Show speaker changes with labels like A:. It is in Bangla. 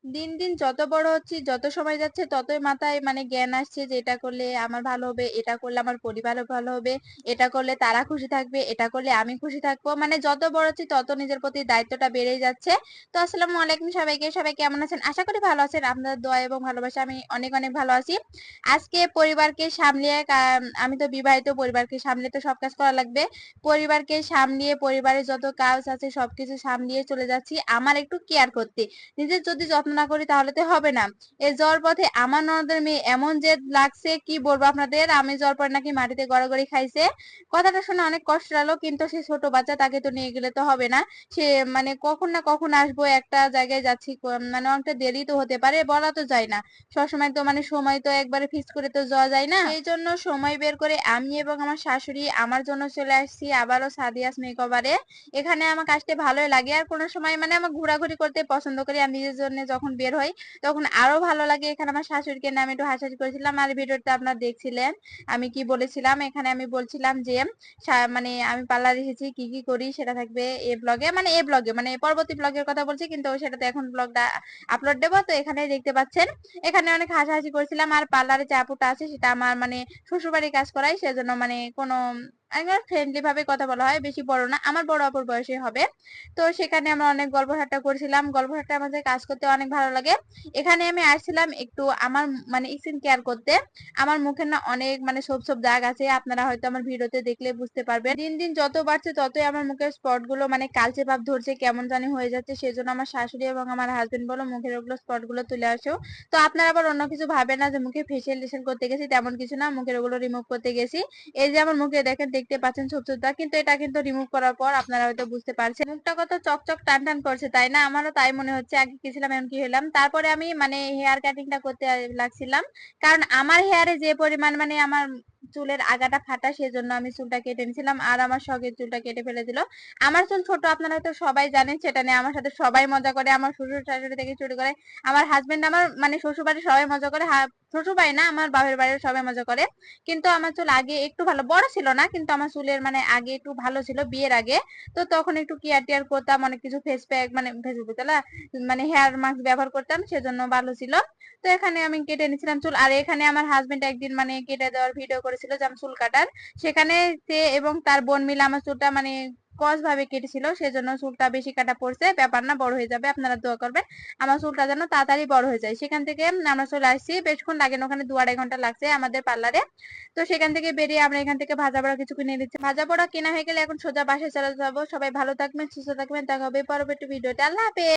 A: দিন, দিন যত বড় হচ্ছি, যত সময় যাচ্ছে ততই মাথায় মানে জ্ঞান আসছে যে এটা করলে আমার ভালো হবে, এটা করলে আমার পরিবারও ভালো হবে, এটা করলে তারা খুশি থাকবে, এটা করলে আমি খুশি থাকবো। মানে যত বড় হচ্ছি তত নিজের প্রতি দায়িত্বটা বেড়েই যাচ্ছে। তো আসসালামু আলাইকুম সবাইকে। সবাই কেমন আছেন? আশা করি ভালো আছেন। আপনাদের দোয়া এবং ভালোবাসায় আমি অনেক, অনেক ভালো আছি। আজকে পরিবারকে সামলিয়ে আমি তো বিবাহিত, পরিবারকে সামলিয়ে তো সব কাজ করা লাগবে। পরিবারকে সামলিয়ে পরিবারের যত কাজ আছে সবকিছু সামলিয়ে চলে যাচ্ছি আমার একটু কেয়ার করতে। নিজের যদি যত্ন না করি তাহলে তো হবে না। এই যাওয়ার পথে আমার ননদের মেয়ে এমন জেদ লাগছে কি বলবো আপনাদের, আমি যাওয়ার পর নাকি মাটিতে গড়াগড়ি খাইছে। কথাটা শুনে অনেক কষ্ট লাগলো, কিন্তু সে ছোট বাচ্চা, তাকে তো নিয়ে গেলে তো হবে না। সে মানে কখন না কখন আসবো, একটা জায়গায় যাচ্ছি, মানে অনেকটা দেরি তো হতে পারে, বলা তো যায় না। সবসময় তো মানে সময় তো একবারে ফিক্স করে তো যাওয়া যায় না। সেই জন্য সময় বের করে আমি এবং আমার শাশুড়ি আমার জন্য চলে আসছি আবারও সাদিয়াস মেকওভারে। এখানে আমাকে আসতে ভালোই লাগে, আর কোনো সময় মানে আমার ঘোরাঘুরি করতে পছন্দ করি। আমি নিজের জন্য যখন বের হই তখন আরো ভালো লাগে। এখানে আমার শাশুড়িকে নিয়ে আমি একটু হাসাহাসি করেছিলাম, আর ভিডিওটা আপনারা দেখছিলেন। আমি কি বলেছিলাম, এখানে আমি বলছিলাম যে মানে আমি পার্লার এসেছি, কি কি করি সেটা থাকবে এ ব্লগে মানে পরবর্তী ব্লগের কথা বলছি, কিন্তু সেটাতে এখন ব্লগটা আপলোড দেবো, তো এখানে দেখতে পাচ্ছেন। এখানে অনেক হাসাহাসি করেছিলাম। আর পার্লারে যে আপুটা আছে সেটা আমার মানে শ্বশুরবাড়ির কাজ করাই, সেজন্য মানে কোনো একবার ফ্রেন্ডলি ভাবে কথা বলা হয়, বেশি বড় না, আমার বড় অপর বয়সে হবে। তো সেখানে আমরা অনেক গল্প ঠাট্টা করছিলাম। গল্প ঠাট্টা আমাদের কাজ করতে অনেক ভালো লাগে। এখানে আমি আসছিলাম একটু আমার মানে স্কিন কেয়ার করতে। আমার মুখে না অনেক মানে ছোপ ছোপ দাগ আছে, আপনারা হয়তো আমার ভিডিওতে দেখলে বুঝতে পারবেন। দিন দিন যত বাড়ছে ততই আমার মুখের স্পট গুলো মানে কালচে ভাব ধরছে, কেমন জানি হয়ে যাচ্ছে। সেজন্য আমার শাশুড়ি এবং আমার হাজবেন্ড বলো মুখের ওগুলো স্পট গুলো তুলে আসো। তো আপনারা আবার অন্য কিছু ভাবে না যে মুখে ফেসিয়াল টেশিয়াল করতে গেছি, তেমন কিছু না, মুখের ওগুলো রিমুভ করতে গেছি। এই যে আমার মুখে দেখেন, দেখতে পাচ্ছেন ছোপ ছোপ দাগ, কিন্তু এটা কিন্তু রিমুভ করার পর আপনারা হয়তো বুঝতে পারছেন মুখটা কত চকচক টান টান করছে, তাই না? আমারও তাই মনে হচ্ছে। আগে কি ছিলাম এমন কি হলাম। তারপরে আমি মানে হেয়ার কাটিংটা করতে লাগছিলাম, কারণ আমার হেয়ারে যে পরিমাণ মানে আমার চুলের আগাটা ফাটা, সেজন্য আমি চুলটা কেটে নিয়েছিলাম। আর আমার শখের চুলটা কেটে ফেলে দিল। আমার চুল ছোট, আপনারা হয়তো সবাই জানেন, সেটা নিয়ে আমার সাথে সবাই মজা করে। আমার শ্বশুর শাশুড়ি থেকে শুরু করে আমার হাজবেন্ড, আমার মানে শ্বশুর বাড়ির সবাই মজা করে। শ্বশুর বাড়ি না, আমার বাপের বাড়ির সবাই মজা করে। কিন্তু আমার চুল আগে একটু ভালো, বড় ছিল না, কিন্তু আমার চুলের মানে আগে একটু ভালো ছিল বিয়ের আগে। তো তখন একটু কেয়ার টেয়ার করতাম, অনেক কিছু ফেস প্যাক মানে ফেস মানে হেয়ার মাস্ক ব্যবহার করতাম, সেজন্য ভালো ছিল। তো এখানে আমি কেটে নিয়েছিলাম চুল। আর এখানে আমার হাজবেন্ড একদিন মানে কেটে দেওয়ার ভিডিও করেছিল, যে আমি চুল কাটার, সেখানে সে এবং তার বোন মিলে আমার চুলটা মানে কস ভাবে কেটেছিল, সেজন্য চুলটা বেশি কাটা পড়ছে। ব্যাপার না, বড় হয়ে যাবে, আপনারা দোয়া করবেন আমার চুলটা যেন তাড়াতাড়ি বড় হয়ে যায়। সেখান থেকে আমরা চলে আসছি, বেশক্ষণ লাগে না, ওখানে 2-2.5 ঘন্টা লাগছে আমাদের পার্লারে। তো সেখান থেকে বেরিয়ে আমরা এখান থেকে ভাজা পোড়া কিছু কিনে নিচ্ছি। ভাজা পোড়া কেনা হয়ে গেলে এখন সোজা বাসায় চলে যাবো। সবাই ভালো থাকবেন, সুস্থ থাকবেন, দেখা হবে পরবর্তী ভিডিওতে। আল্লাহ হাফেজ।